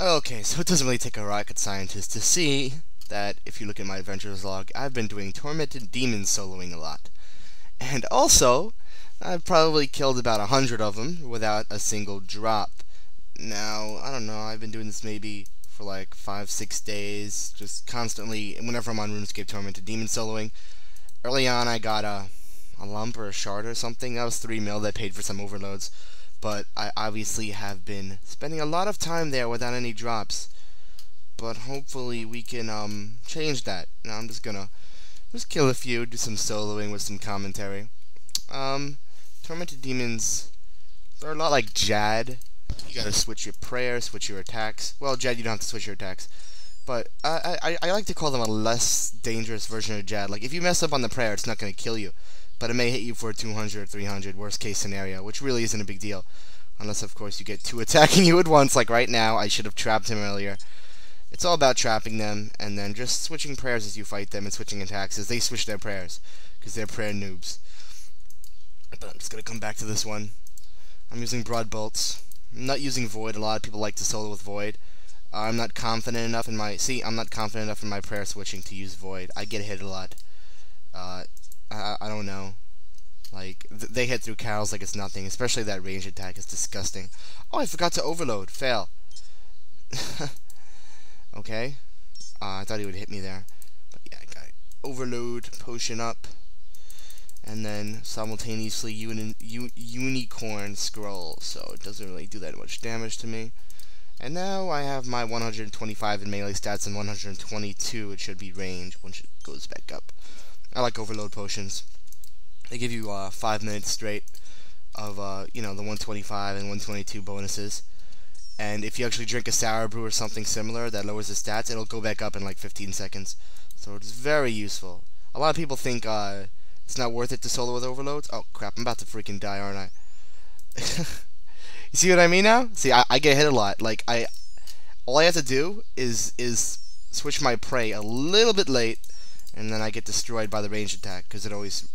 Okay, so it doesn't really take a rocket scientist to see that if you look at my adventures log, I've been doing Tormented Demons soloing a lot. And also, I've probably killed about 100 of them without a single drop. Now, I don't know, I've been doing this maybe for like 5-6 days, just constantly, whenever I'm on RuneScape Tormented Demon soloing. Early on, I got a lump or a shard or something. That was 3 mil that paid for some overloads. But I obviously have been spending a lot of time there without any drops. But hopefully we can change that. Now I'm just gonna kill a few, do some soloing with some commentary. Tormented Demons, they're a lot like Jad. You gotta switch your prayers, switch your attacks. Well, Jad, you don't have to switch your attacks. But I like to call them a less dangerous version of Jad. Like, if you mess up on the prayer, it's not gonna kill you. But it may hit you for 200 or 300, worst case scenario, which really isn't a big deal. Unless, of course, you get 2 attacking you at once, like right now. I should have trapped him earlier. It's all about trapping them, and then just switching prayers as you fight them, and switching attacks as they switch their prayers. Because they're prayer noobs. But I'm just going to come back to this one. I'm using Broad Bolts. I'm not using Void. A lot of people like to solo with Void. I'm not confident enough in my... See, I'm not confident enough in my prayer switching to use Void. I get hit a lot. I don't know. Like, they hit through Carol's like it's nothing. Especially that range attack is disgusting. Oh, I forgot to overload. Fail. Okay. I thought he would hit me there. But yeah, I got it. Overload, potion up. And then simultaneously unicorn scroll. So it doesn't really do that much damage to me. And now I have my 125 in melee stats and 122. It should be range once it goes back up. I like overload potions. They give you 5 minutes straight of the 125 and 122 bonuses. And if you actually drink a sour brew or something similar that lowers the stats, it'll go back up in like 15 seconds. So it's very useful. A lot of people think it's not worth it to solo with overloads. Oh crap! I'm about to freaking die, aren't I? You see what I mean now? See, I get hit a lot. Like all I have to do is switch my prey a little bit late, and then I get destroyed by the range attack because it always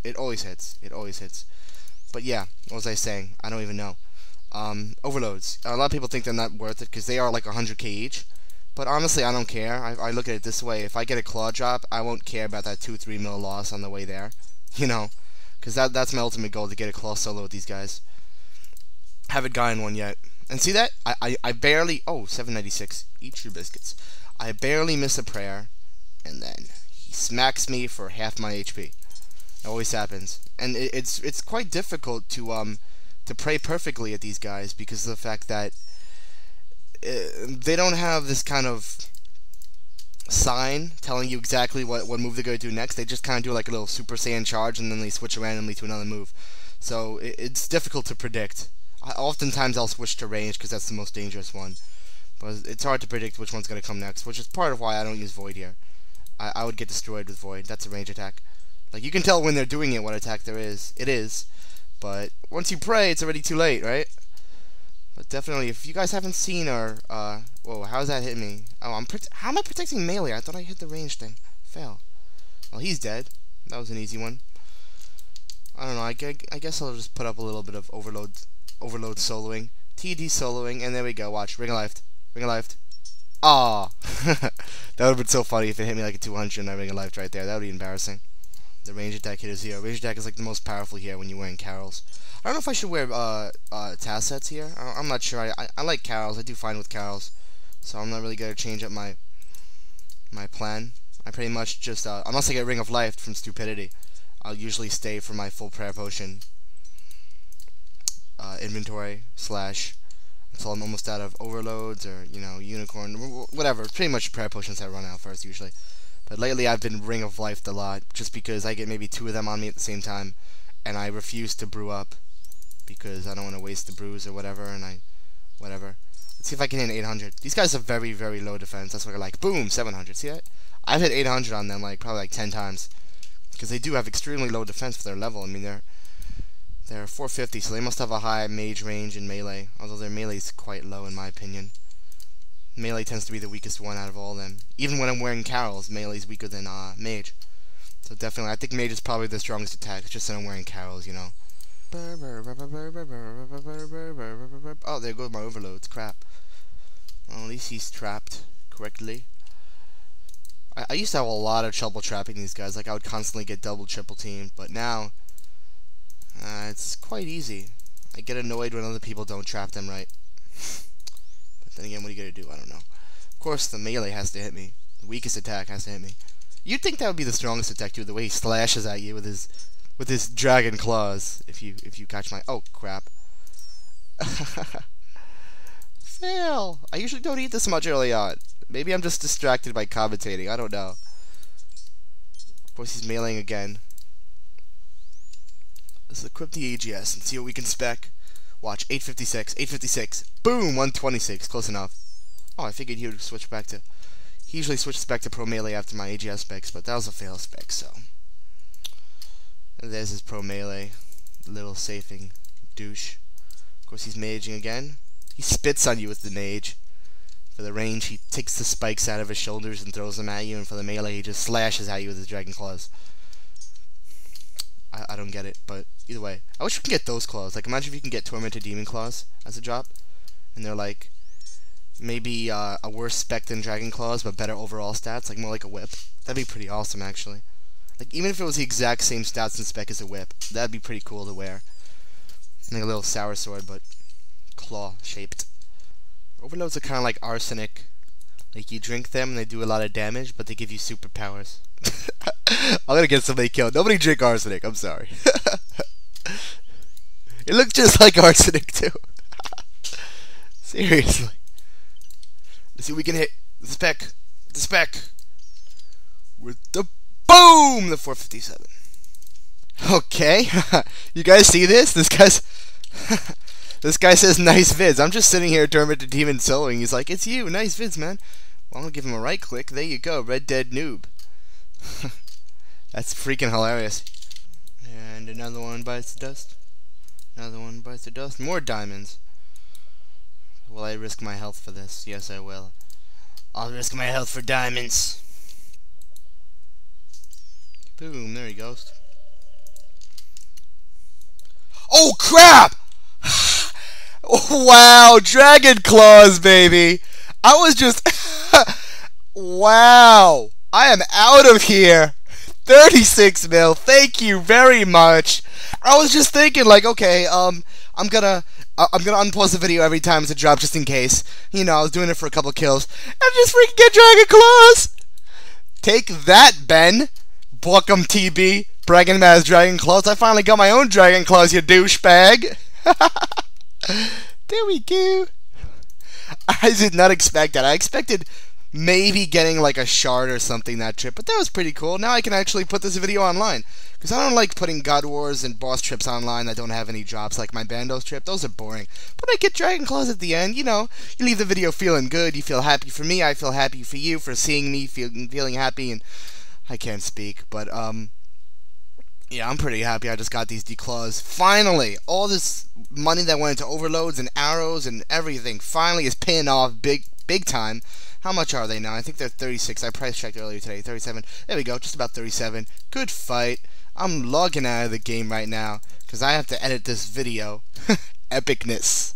hits. It always hits. But yeah, what was I saying? I don't even know. Overloads. A lot of people think they're not worth it because they are like 100k each. But honestly, I don't care. I look at it this way: if I get a claw drop, I won't care about that 2-3 mil loss on the way there. You know, because that's my ultimate goal, to get a claw solo with these guys. Haven't gotten one yet. And see that? I barely... Oh, 796. Eat your biscuits. I barely miss a prayer, and then he smacks me for half my HP. It always happens. And it's quite difficult to pray perfectly at these guys because of the fact that they don't have this kind of sign telling you exactly what move they're going to do next. They just kind of do like a little Super Saiyan charge, and then they switch randomly to another move. So it's difficult to predict. Oftentimes I'll switch to range because that's the most dangerous one. But it's hard to predict which one's going to come next, which is part of why I don't use Void here. I would get destroyed with Void. That's a range attack. Like, you can tell when they're doing it what attack there is. It is. But once you pray, it's already too late, right? But definitely, if you guys haven't seen or... whoa, how's that hitting me? Oh, how am I protecting melee? I thought I hit the range thing. Fail. Well, he's dead. That was an easy one. I don't know. I guess I'll just put up a little bit of overload soloing. TD soloing, and there we go. Watch. Ring of Life. Ring of Life. Aw. That would have been so funny if it hit me like a 200 and I Ring of Life right there. That would be embarrassing. The range attack hit is here. Range attack is like the most powerful here when you're wearing Carols. I don't know if I should wear Taz sets here. I'm not sure. I like Carols. I do fine with Carols. So I'm not really going to change up my plan. I pretty much just, unless I get Ring of Life from stupidity, I'll usually stay for my full prayer potion inventory / until I'm almost out of overloads or, unicorn, whatever. Pretty much prayer potions that run out first usually. But lately I've been Ring of Life a lot, just because I get maybe 2 of them on me at the same time, and I refuse to brew up because I don't want to waste the brews or whatever, and whatever. Let's see if I can hit 800. These guys have very, very low defense. That's what I like. Boom, 700. See that? I've hit 800 on them probably 10 times, because they do have extremely low defense for their level. I mean, they're 450, so they must have a high mage range and melee, although their melee is quite low in my opinion. Melee tends to be the weakest one out of all of them. Even when I'm wearing Carols, melee is weaker than mage. So definitely, I think mage is probably the strongest attack. It's just that I'm wearing Carols, Oh, there goes my overloads. Crap. Well, at least he's trapped correctly. I used to have a lot of trouble trapping these guys. Like, I would constantly get double, triple teamed. But now, it's quite easy. I get annoyed when other people don't trap them right. But then again, what are you going to do? I don't know. Of course, the melee has to hit me. The weakest attack has to hit me. You'd think that would be the strongest attack, too, the way he slashes at you with his dragon claws. If you catch my... Oh, crap. Fail! I usually don't eat this much early on. Maybe I'm just distracted by commentating. I don't know. Of course, he's meleeing again. Let's equip the AGS and see what we can spec. Watch, 856, 856. Boom, 126. Close enough. Oh, I figured he would switch back to... He usually switches back to Pro Melee after my AGS specs, but that was a fail spec, so... And there's his Pro Melee. Little safing douche. Of course, he's maging again. He spits on you with the mage. For the range, he takes the spikes out of his shoulders and throws them at you, and for the melee, he just slashes at you with his dragon claws. I don't get it, but either way. I wish we could get those claws. Like, imagine if you can get Tormented Demon Claws as a drop, and they're like, maybe a worse spec than Dragon Claws, but better overall stats, like more like a whip. That'd be pretty awesome, actually. Like, even if it was the exact same stats and spec as a whip, that'd be pretty cool to wear. Like a little sour sword, but claw-shaped. Overloads are kind of like arsenic. Like, you drink them and they do a lot of damage, but they give you superpowers. I'm gonna get somebody killed. Nobody drink arsenic, I'm sorry. It looks just like arsenic, too. Seriously. Let's see if we can hit the spec. The spec. With the boom! The 457. Okay. You guys see this? This guy's... This guy says nice vids. I'm just sitting here Tormented Demon soloing. He's like, it's you, nice vids, man. Well, I'm gonna give him a right click. There you go, Red Dead Noob. That's freaking hilarious. And another one bites the dust. Another one bites the dust. More diamonds. Will I risk my health for this? Yes, I will. I'll risk my health for diamonds. Boom, there he goes. Oh, crap! Wow, Dragon Claws, baby. I was just... Wow. I am out of here. 36 mil. Thank you very much. I was just thinking, like, okay, I'm gonna unpause the video every time it's a drop just in case. You know, I was doing it for a couple kills. And just freaking get Dragon Claws. Take that, Ben. Welcome, TB. Bragging about his Dragon Claws. I finally got my own Dragon Claws, you douchebag. There we go. I did not expect that. I expected maybe getting like a shard or something that trip, but that was pretty cool. Now I can actually put this video online, because I don't like putting God Wars and boss trips online that don't have any drops, like my Bandos trip. Those are boring. But I get Dragon Claws at the end. You know, you leave the video feeling good. You feel happy for me. I feel happy for you for seeing me feeling happy, and I can't speak, but yeah, I'm pretty happy I just got these declaws. Finally, all this money that went into overloads and arrows and everything finally is paying off big time. How much are they now? I think they're 36. I price checked earlier today. 37. There we go. Just about 37. Good fight. I'm logging out of the game right now because I have to edit this video. Epicness.